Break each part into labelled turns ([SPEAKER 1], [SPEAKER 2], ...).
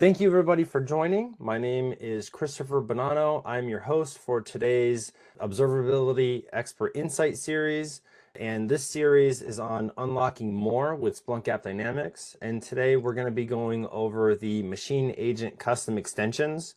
[SPEAKER 1] Thank you everybody for joining. My name is Christopher Bonanno. I'm your host for today's Observability Expert Insight series. And this series is on unlocking more with Splunk AppDynamics. And today we're going to be going over the machine agent custom extensions.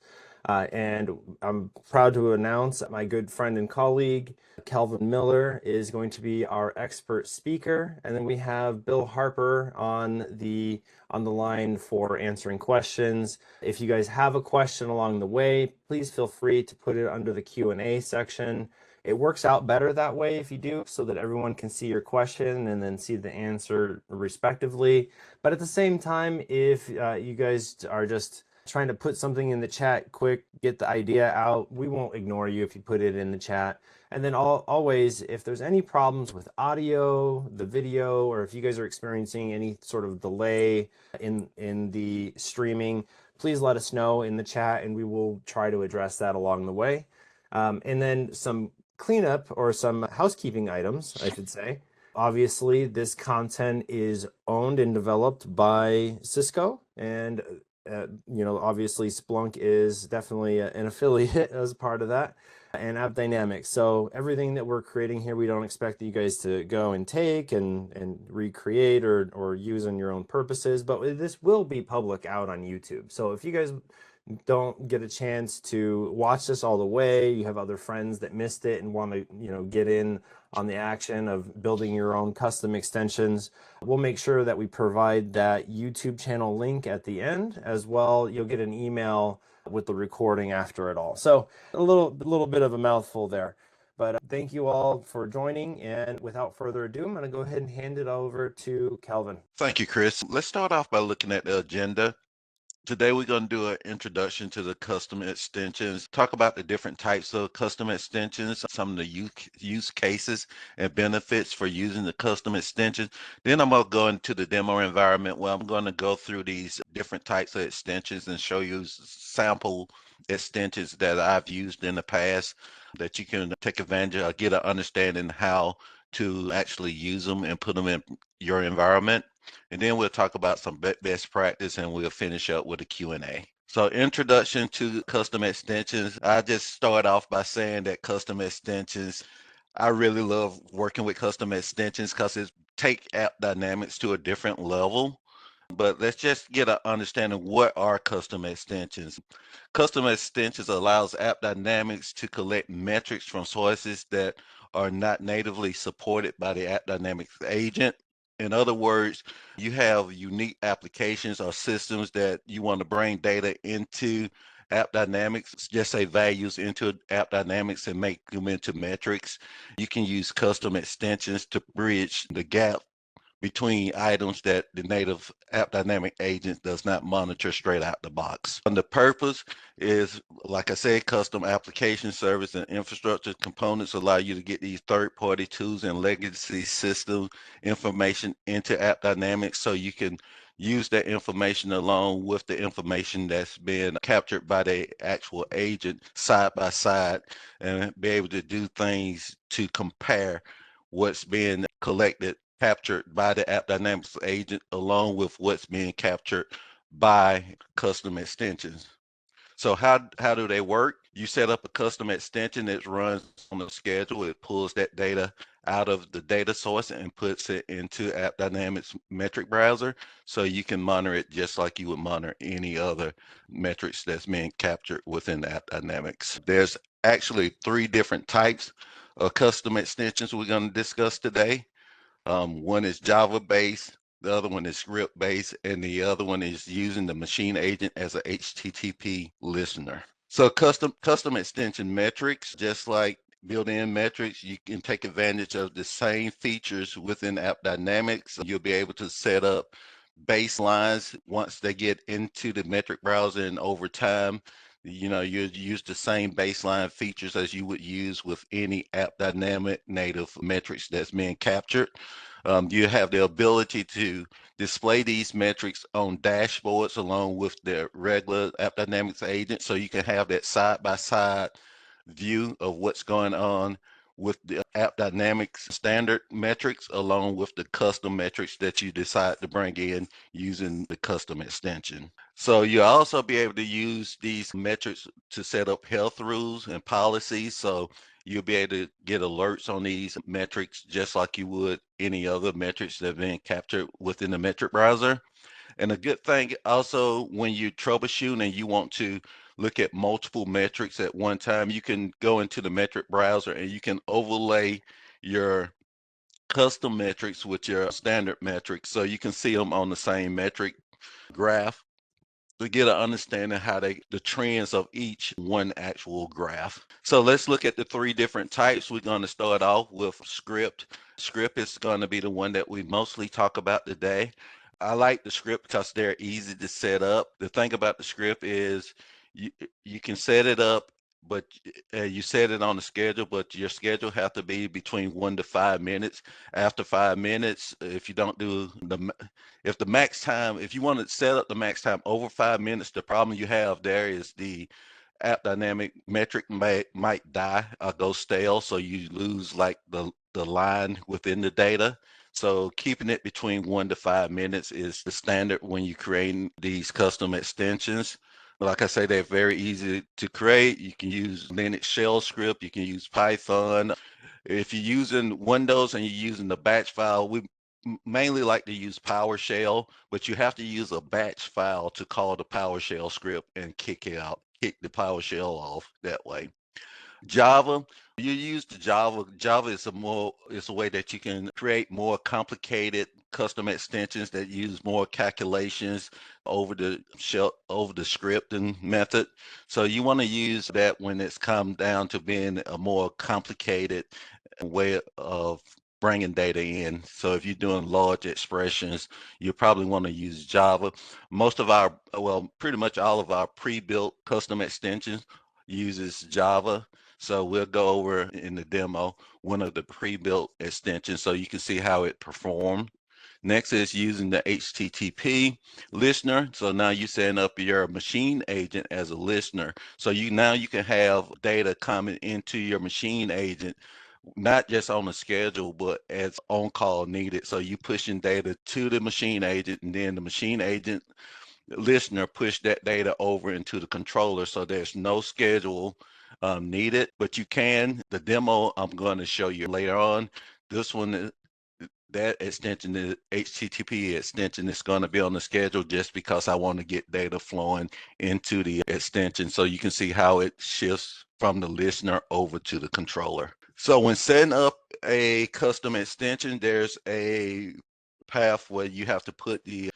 [SPEAKER 1] And I'm proud to announce that my good friend and colleague, Calvin Miller, is going to be our expert speaker. And then we have Bill Harper on the line for answering questions. If you guys have a question along the way, please feel free to put it under the Q&A section. It works out better that way if you do, so that everyone can see your question and then see the answer respectively. But at the same time, if you guys are just trying to put something in the chat quick, get the idea out, we won't ignore you if you put it in the chat. And then always, if there's any problems with audio, the video, or if you guys are experiencing any sort of delay in the streaming, please let us know in the chat and we will try to address that along the way. And then some cleanup or some housekeeping items, I should say. Obviously, this content is owned and developed by Cisco, and obviously Splunk is definitely an affiliate as part of that, and AppDynamics. So everything that we're creating here, we don't expect you guys to go and take and recreate or use on your own purposes, but this will be public out on YouTube. So if you guys don't get a chance to watch this all the way, you have other friends that missed it and want to get in on the action of building your own custom extensions, we'll make sure that we provide that YouTube channel link at the end as well. You'll get an email with the recording after it all. So a little bit of a mouthful there, but thank you all for joining, and without further ado, I'm going to go ahead and hand it over to Calvin.
[SPEAKER 2] Thank you, Chris. Let's start off by looking at the agenda. Today, we're going to do an introduction to the custom extensions, talk about the different types of custom extensions, some of the use cases and benefits for using the custom extensions. Then I'm going to go into the demo environment where I'm going to go through these different types of extensions and show you sample extensions that I've used in the past that you can take advantage of, get an understanding how to actually use them and put them in your environment. And then we'll talk about some best practice and we'll finish up with a Q&A. So introduction to custom extensions. I just start off by saying that custom extensions, I really love working with custom extensions because it take AppDynamics to a different level. But let's just get an understanding what are custom extensions. Custom extensions allows AppDynamics to collect metrics from sources that are not natively supported by the AppDynamics agent. In other words, you have unique applications or systems that you want to bring data into AppDynamics, just say values into AppDynamics and make them into metrics. You can use custom extensions to bridge the gap between items that the native AppDynamic agent does not monitor straight out the box. And the purpose is, like I said, custom application service and infrastructure components allow you to get these third-party tools and legacy system information into AppDynamics so you can use that information along with the information that's been captured by the actual agent side by side and be able to do things to compare what's being captured by the AppDynamics agent along with what's being captured by custom extensions. So how do they work? You set up a custom extension that runs on a schedule. It pulls that data out of the data source and puts it into AppDynamics metric browser so you can monitor it just like you would monitor any other metrics that's being captured within AppDynamics. There's actually 3 different types of custom extensions we're going to discuss today. One is Java-based, the other one is script-based, and the other one is using the machine agent as a HTTP listener. So custom extension metrics, just like built-in metrics, you can take advantage of the same features within AppDynamics. You'll be able to set up baselines once they get into the metric browser, and over time, you use the same baseline features as you would use with any AppDynamic native metrics that's being captured. You have the ability to display these metrics on dashboards along with the regular AppDynamics agent, so you can have that side-by-side view of what's going on with the AppDynamics standard metrics along with the custom metrics that you decide to bring in using the custom extension. So you'll also be able to use these metrics to set up health rules and policies. So you'll be able to get alerts on these metrics just like you would any other metrics that have been captured within the metric browser. And a good thing also when you troubleshoot and you want to look at multiple metrics at one time, you can go into the metric browser and you can overlay your custom metrics with your standard metrics so you can see them on the same metric graph to get an understanding how the trends of each one actual graph. So let's look at the three different types. We're going to start off with script. Script is going to be the one that we mostly talk about today. I like the script because they're easy to set up. The thing about the script is you you can set it up, but you set it on the schedule, but your schedule have to be between 1 to 5 minutes. After 5 minutes, if you don't do if the max time, if you want to set up the max time over 5 minutes, the problem you have there is the app dynamic metric might die or go stale, so you lose like the line within the data. So keeping it between 1 to 5 minutes is the standard when you create these custom extensions. Like I say, they're very easy to create. You can use Linux shell script, you can use Python. If you're using Windows and you're using the batch file, we mainly like to use PowerShell, but you have to use a batch file to call the PowerShell script and kick the PowerShell off that way. Java, you use the Java. Java is a way that you can create more complicated custom extensions that use more calculations over the scripting method. So you want to use that when it's come down to being a more complicated way of bringing data in. So if you're doing large expressions, you probably want to use Java. Pretty much all of our pre-built custom extensions uses Java. So we'll go over in the demo one of the pre-built extensions so you can see how it performed. Next is using the HTTP listener. So now you're setting up your machine agent as a listener. So you can have data coming into your machine agent, not just on the schedule, but as on call needed. So you pushing data to the machine agent, and then the machine agent listener push that data over into the controller. So there's no schedule needed, but you can. The demo I'm going to show you later on. This one, that extension, the HTTP extension, is going to be on the schedule just because I want to get data flowing into the extension so you can see how it shifts from the listener over to the controller. So when setting up a custom extension, there's a path where you have to put the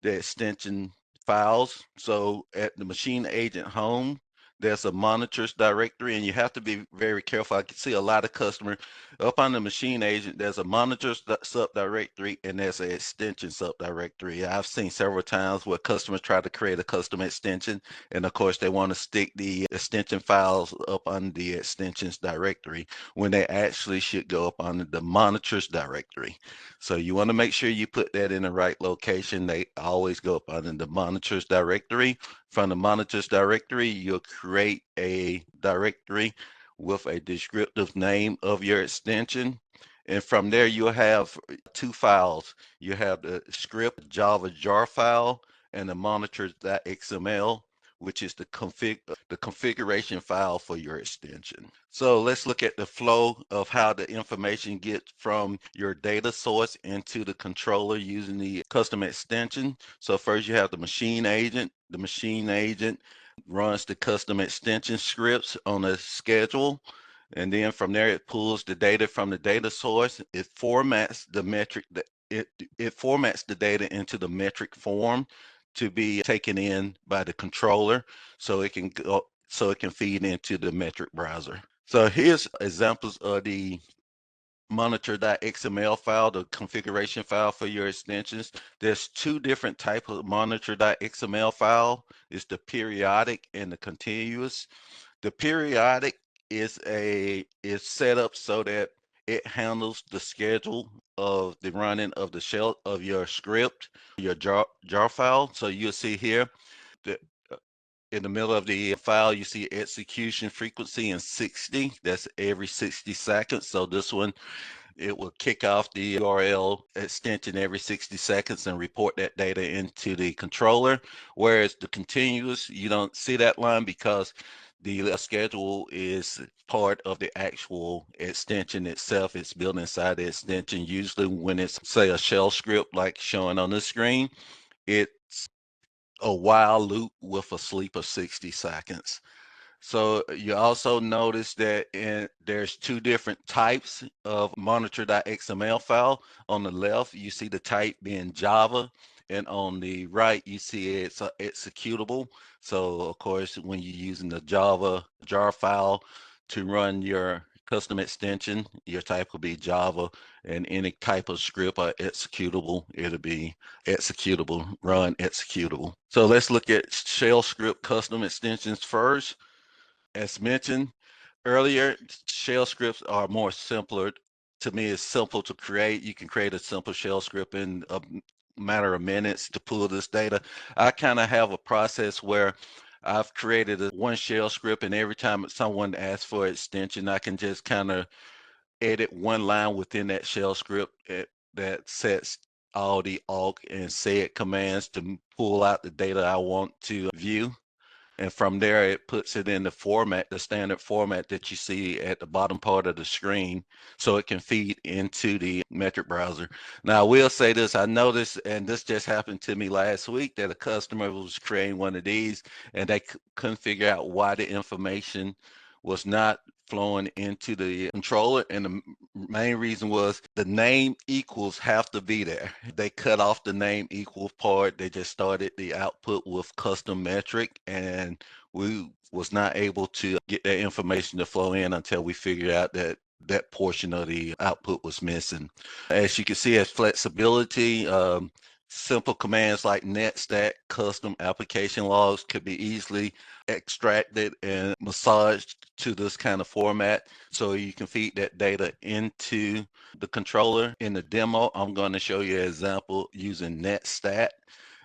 [SPEAKER 2] extension files. So at the machine agent home, there's a monitors directory, and you have to be very careful. I can see a lot of customers up on the machine agent. There's a monitors subdirectory and there's an extension subdirectory. I've seen several times where customers try to create a custom extension, and of course they want to stick the extension files up on the extensions directory when they actually should go up on the monitors directory. So you want to make sure you put that in the right location. They always go up under the monitors directory. From the monitors directory, you'll create a directory with a descriptive name of your extension. And from there, you'll have two files. You have the script Java jar file and the monitors.xml, which is the configuration file for your extension. So let's look at the flow of how the information gets from your data source into the controller using the custom extension. So first you have the machine agent. The machine agent runs the custom extension scripts on a schedule. And then from there, it pulls the data from the data source. It formats the metric. It formats the data into the metric form to be taken in by the controller, so it can feed into the metric browser. So here's examples of the monitor.xml file, the configuration file for your extensions. There's two different types of monitor.xml file. It's the periodic and the continuous. The periodic is set up so that it handles the schedule of the running of the shell of your script, your jar file. So you'll see here that In the middle of the file, you see execution frequency in 60. That's every 60 seconds. So this one, it will kick off the URL extension every 60 seconds and report that data into the controller. Whereas the continuous, you don't see that line because the schedule is part of the actual extension itself. It's built inside the extension. Usually when it's, say, a shell script like showing on the screen, it's a while loop with a sleep of 60 seconds. So you also notice that there's two different types of monitor.xml file. On the left, you see the type being Java, and on the right, you see it's executable. So of course, when you're using the Java jar file to run your custom extension, your type will be Java, and any type of script or executable, it'll be executable, run executable. So let's look at shell script custom extensions first. As mentioned earlier, shell scripts are more simpler. To me, it's simple to create. You can create a simple shell script in a matter of minutes to pull this data. I kind of have a process where I've created one shell script, and every time someone asks for an extension, I can just kind of edit one line within that shell script that sets all the awk and sed commands to pull out the data I want to view. And from there, it puts it in the format, the standard format that you see at the bottom part of the screen, so it can feed into the metric browser. Now, I will say this, I noticed, and this just happened to me last week, that a customer was creating one of these, and they couldn't figure out why the information was not flowing into the controller. And the main reason was the name equals have to be there. They cut off the name equals part. They just started the output with custom metric, and we was not able to get that information to flow in until we figured out that that portion of the output was missing. As you can see, as flexibility, simple commands like netstat custom application logs could be easily extracted and massaged to this kind of format, so you can feed that data into the controller. In the demo, I'm going to show you an example using netstat,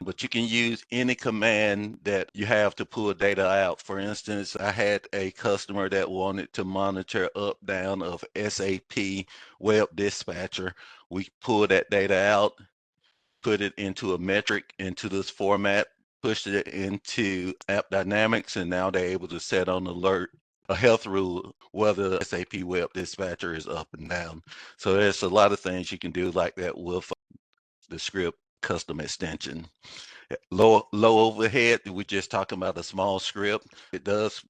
[SPEAKER 2] but you can use any command that you have to pull data out. For instance, I had a customer that wanted to monitor up down of SAP web dispatcher. We pulled that data out, put it into a metric into this format, pushed it into AppDynamics, and now they're able to set on alert a health rule whether the SAP web dispatcher is up and down. So there's a lot of things you can do like that with the script custom extension. Low overhead, we're just talking about a small script. It does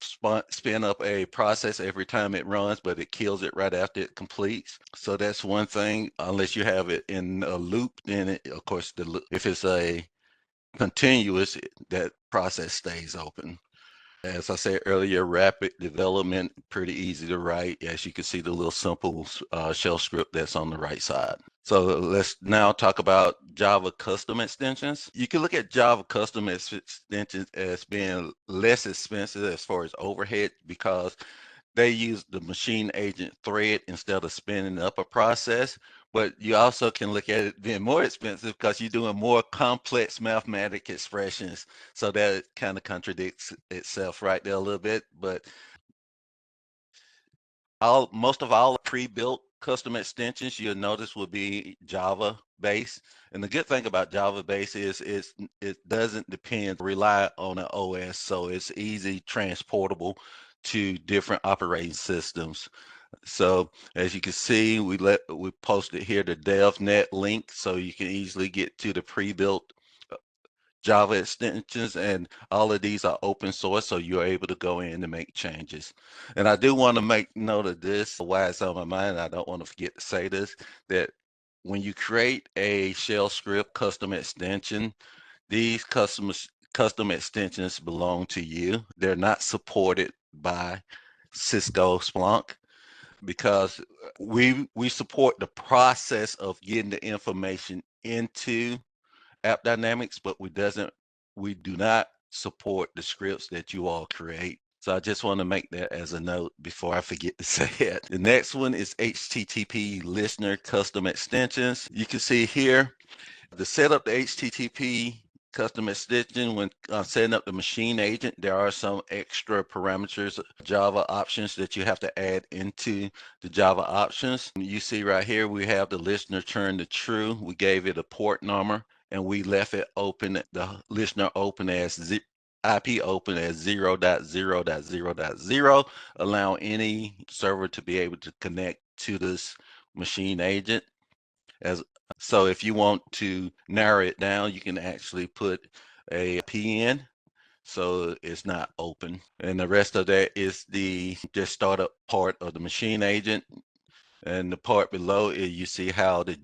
[SPEAKER 2] spin up a process every time it runs, but it kills it right after it completes. So that's one thing. Unless you have it in a loop, then of course, if it's a continuous, that process stays open. As I said earlier, rapid development, pretty easy to write. As you can see, the little simple shell script that's on the right side. So let's now talk about Java custom extensions. You can look at Java custom extensions as being less expensive as far as overhead because they use the machine agent thread instead of spinning up a process. But you also can look at it being more expensive because you're doing more complex mathematic expressions. So that kind of contradicts itself right there a little bit. But most of all pre-built custom extensions you'll notice will be Java based. And the good thing about Java based is it doesn't rely on an OS, so it's easy transportable to different operating systems. So as you can see, we posted here the DevNet link, so you can easily get to the pre-built Java extensions, and all of these are open source, so you're able to go in and make changes. And I do want to make note of this, why it's on my mind, I don't want to forget to say this, that when you create a shell script custom extension, these custom extensions belong to you. They're not supported by Cisco Splunk because we support the process of getting the information into AppDynamics, but we do not support the scripts that you all create. So I just want to make that as a note before I forget to say it. The next one is HTTP listener custom extensions. You can see here to set up the HTTP custom extension, when setting up the machine agent, there are some extra parameters, Java options that you have to add into the Java options. You see right here, we have the listener turned to true. We gave it a port number and we left it open, the listener open as IP open as 0.0.0.0, allow any server to be able to connect to this machine agent. So if you want to narrow it down, you can actually put a PN, so it's not open. And the rest of that is the just startup part of the machine agent. And the part below it, you see how the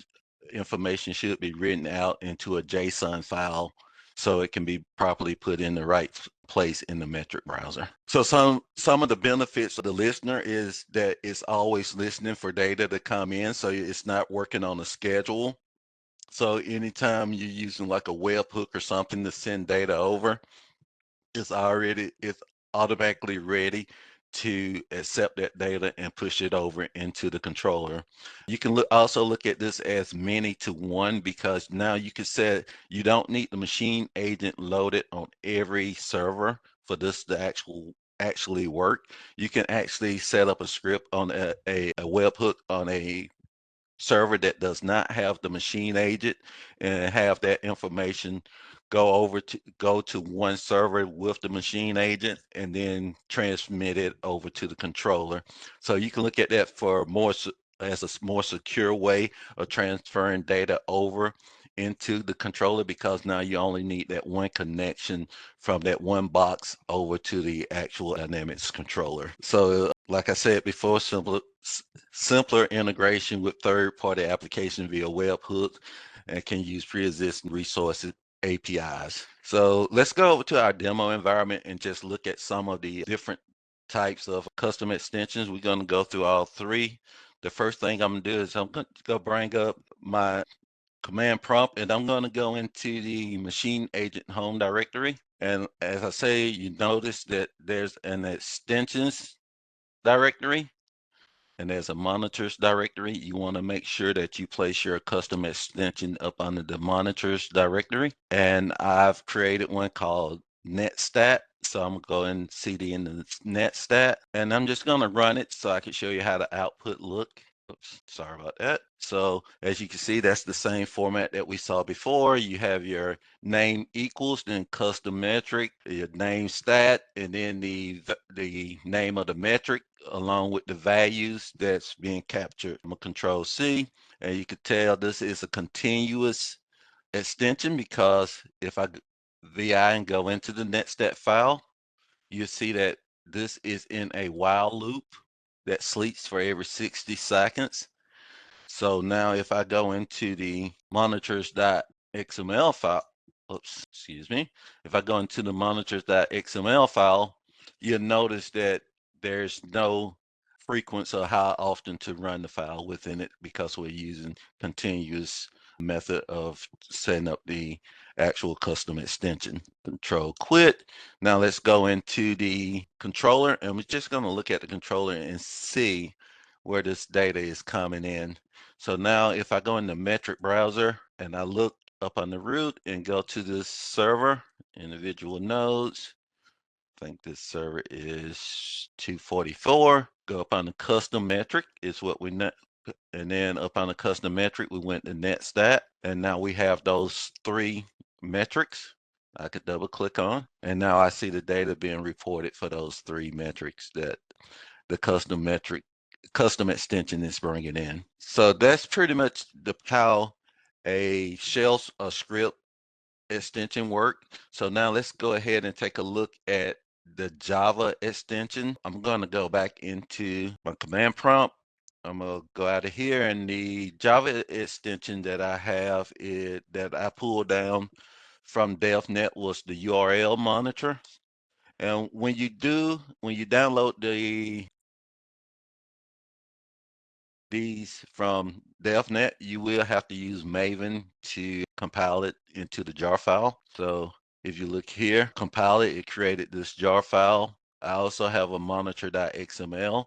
[SPEAKER 2] information should be written out into a JSON file so it can be properly put in the right place in the metric browser. So some of the benefits of the listener is that it's always listening for data to come in, so it's not working on a schedule. So anytime you're using like a webhook or something to send data over, it's automatically ready to accept that data and push it over into the controller. You can also look at this as many to one, because now you can set, you don't need the machine agent loaded on every server for this to actually work. You can actually set up a script on a webhook on a server that does not have the machine agent and have that information go to one server with the machine agent and then transmit it over to the controller. So you can look at that for as a more secure way of transferring data over into the controller, because now you only need that one connection from that one box over to the actual Dynamics controller. So like I said before, simpler integration with third-party application via webhooks, and can use pre-existing resources APIs. So let's go over to our demo environment and just look at some of the different types of custom extensions. We're going to go through all three. The first thing I'm going to do is I'm going to go bring up my command prompt, and I'm going to go into the machine agent home directory. And as I say, you notice that there's an extensions directory and there's a monitors directory. You want to make sure that you place your custom extension up under the monitors directory. And I've created one called netstat. So I'm going to go and cd in the netstat, and I'm just going to run it so I can show you how the output look. Oops, sorry about that. So as you can see, that's the same format that we saw before. You have your name equals, then custom metric, your name stat, and then the name of the metric along with the values that's being captured. I'm gonna control C, and you can tell this is a continuous extension, because if I VI and go into the netstat file, you see that this is in a while loop that sleeps for every 60 seconds. So now if I go into the monitors.xml file, oops, excuse me. If I go into the monitors.xml file, you'll notice that there's no frequency of how often to run the file within it, because we're using continuous method of setting up the actual custom extension. Control quit. Now let's go into the controller, and we're just going to look at the controller and see where this data is coming in. So now if I go in the metric browser and I look up on the root and go to this server, individual nodes, I think this server is 244. Go up on the custom metric is what we know. And then up on the custom metric, we went to netstat. And now we have those three metrics I could double click on. And now I see the data being reported for those three metrics that the custom extension is bringing in. So that's pretty much how a script extension work. So now let's go ahead and take a look at the Java extension. I'm going to go back into my command prompt. I'm going to go out of here, and the Java extension that I have that I pulled down from DevNet was the URL monitor. And when you download these from DevNet, you will have to use Maven to compile it into the jar file. So if you look here, compile it, it created this jar file. I also have a monitor.xml.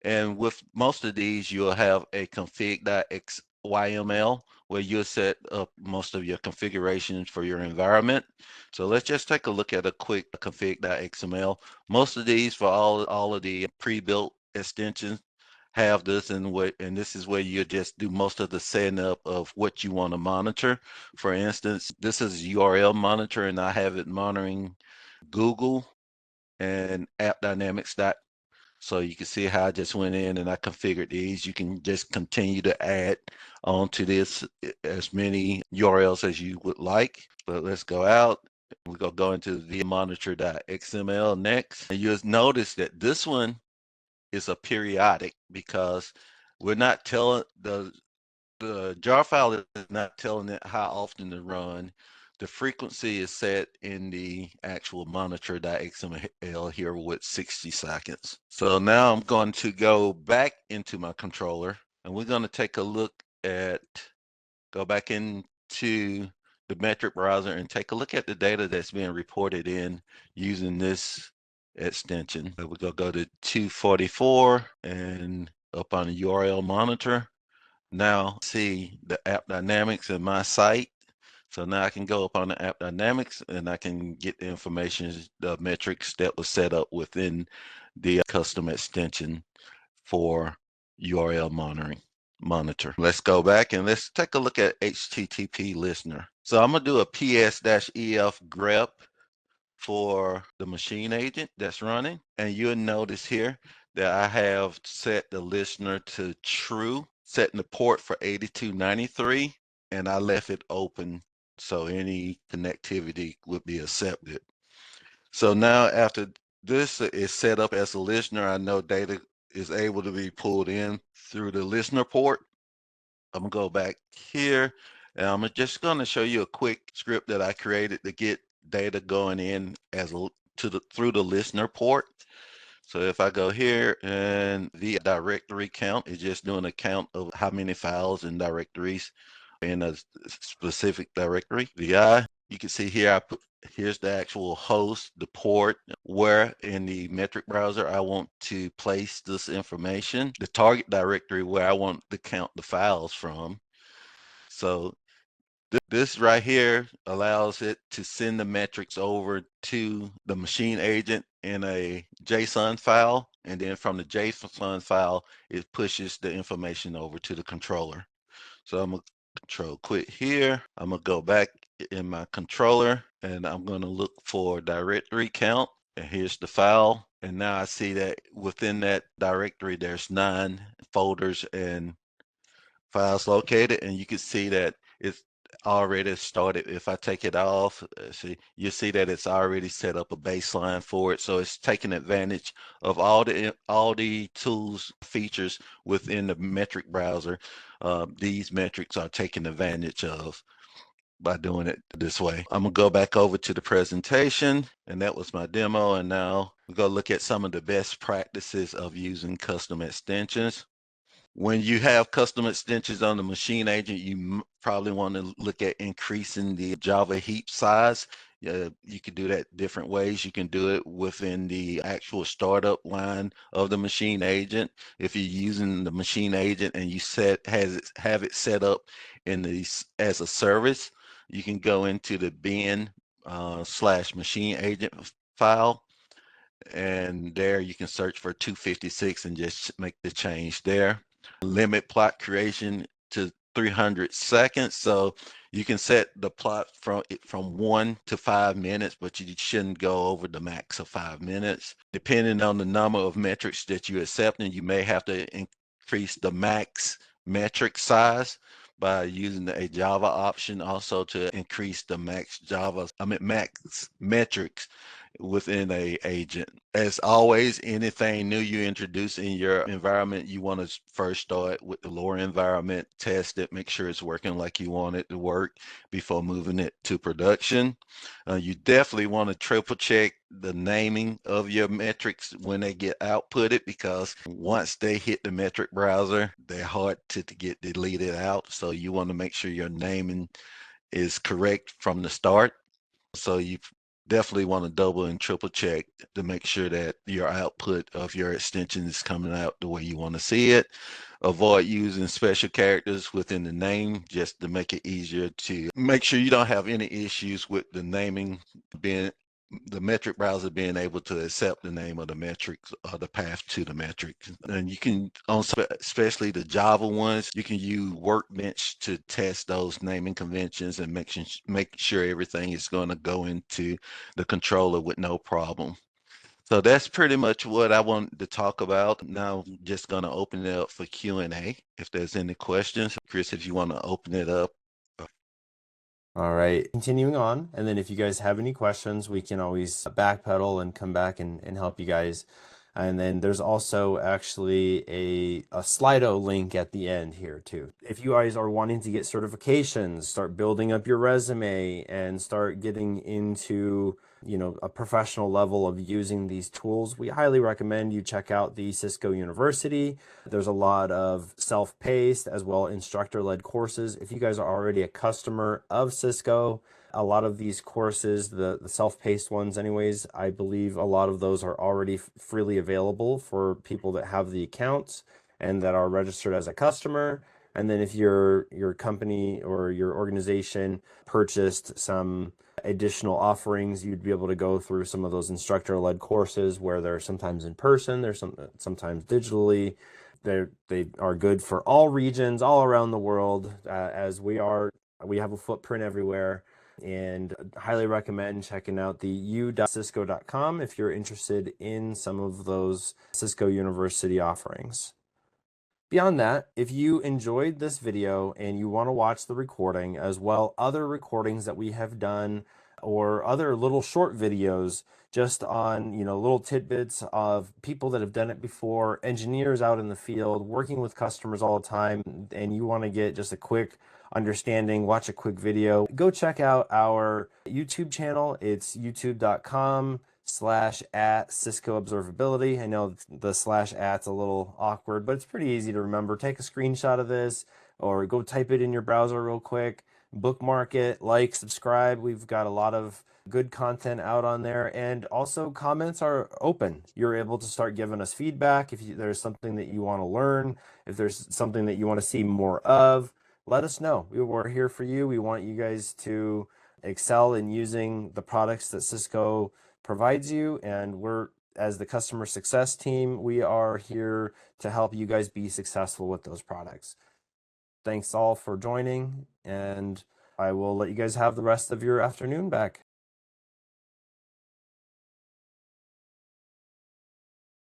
[SPEAKER 2] And with most of these, you'll have a config.xyml, where you'll set up most of your configurations for your environment. So let's just take a look at a quick config.xml. Most of these for all of the pre-built extensions have this, and this is where you just do most of the setting up of what you want to monitor. For instance, this is URL monitor, and I have it monitoring Google and AppDynamics. So you can see how I just went in and I configured these. You can just continue to add onto this as many URLs as you would like. But let's go out. We're going to go into the monitor.xml next. And you'll notice that this one is a periodic because we're not telling the jar file is not telling it how often to run. The frequency is set in the actual monitor.xml here with 60 seconds. So now I'm going to go back into my controller and we're going to take a look at, go back into the metric browser and take a look at the data that's being reported in using this extension. We're going to go to 244 and up on the URL monitor. Now see the AppDynamics in my site. So now I can go up on the AppDynamics and I can get the information, the metrics that was set up within the custom extension for URL monitor. Let's go back and let's take a look at HTTP listener. So I'm gonna do a ps-ef grep for the machine agent that's running. And you'll notice here that I have set the listener to true, setting the port for 8293, and I left it open so any connectivity would be accepted. So now after this is set up as a listener, I know data is able to be pulled in through the listener port. I'm gonna go back here and I'm just gonna show you a quick script that I created to get data going in as through the listener port. So if I go here and the directory count is just doing a count of how many files and directories in a specific directory. VI, you can see here I put, here's the actual host, the port, where in the metric browser I want to place this information, the target directory where I want to count the files from. So this right here allows it to send the metrics over to the machine agent in a JSON file, and then from the JSON file, it pushes the information over to the controller. So I'm gonna control quit here. I'm gonna go back in my controller and I'm gonna look for directory count. And here's the file. And now I see that within that directory, there's 9 folders and files located. And you can see that it's already started. If I take it off, see, you see that it's already set up a baseline for it. So it's taking advantage of all the tools, features within the metric browser. These metrics are taken advantage of by doing it this way. I'm gonna go back over to the presentation, and that was my demo. And now we're gonna look at some of the best practices of using custom extensions. When you have custom extensions on the machine agent, you probably want to look at increasing the Java heap size. You can do that different ways. You can do it within the actual startup line of the machine agent. If you're using the machine agent and you have it set up in as a service, you can go into the bin / machine agent file, and there you can search for 256 and just make the change there. Limit plot creation to 300 seconds. So you can set the plot from 1 to 5 minutes, but you shouldn't go over the max of 5 minutes. Depending on the number of metrics that you're accepting, you may have to increase the max metric size by using a Java option also to increase the max metrics within a agent. As always, anything new you introduce in your environment, you want to first start with the lower environment, test it, make sure it's working like you want it to work before moving it to production. You definitely want to triple check the naming of your metrics when they get outputted, because once they hit the metric browser, they're hard to get deleted out. So you want to make sure your naming is correct from the start. So you definitely want to double and triple check to make sure that your output of your extension is coming out the way you want to see it. Avoid using special characters within the name just to make it easier to make sure you don't have any issues with the naming being the metric browser being able to accept the name of the metric or the path to the metric. And you can, on especially the Java ones, you can use Workbench to test those naming conventions and make sure everything is going to go into the controller with no problem. So that's pretty much what I wanted to talk about. Now, I'm just going to open it up for Q&A. If there's any questions, Chris, if you want to open it up.
[SPEAKER 1] All right, continuing on. And then if you guys have any questions, we can always backpedal and come back and help you guys. And then there's also actually a Slido link at the end here too. If you guys are wanting to get certifications, start building up your resume and start getting into, you know, a professional level of using these tools, we highly recommend you check out the Cisco University. There's a lot of self-paced as well instructor-led courses. If you guys are already a customer of Cisco, a lot of these courses, the self-paced ones anyways, I believe a lot of those are already freely available for people that have the accounts and that are registered as a customer. And then if your company or your organization purchased some additional offerings, you'd be able to go through some of those instructor-led courses where they're sometimes in person, they're sometimes digitally. They are good for all regions, all around the world, as we have a footprint everywhere. And highly recommend checking out the u.cisco.com if you're interested in some of those Cisco University offerings. Beyond that, if you enjoyed this video and you want to watch the recording as well, other recordings that we have done or other little short videos just on, you know, little tidbits of people that have done it before, engineers out in the field, working with customers all the time, and you want to get just a quick understanding, watch a quick video, go check out our YouTube channel. It's youtube.com/@Cisco Observability. I know the /at's a little awkward, but it's pretty easy to remember. Take a screenshot of this or go type it in your browser real quick, bookmark it, like, subscribe. We've got a lot of good content out on there, and also comments are open. You're able to start giving us feedback if there's something that you want to learn, if there's something that you want to see more of. Let us know. We're here for you. We want you guys to excel in using the products that Cisco provides you, and we're, as the customer success team, we are here to help you guys be successful with those products. Thanks all for joining, and I will let you guys have the rest of your afternoon back.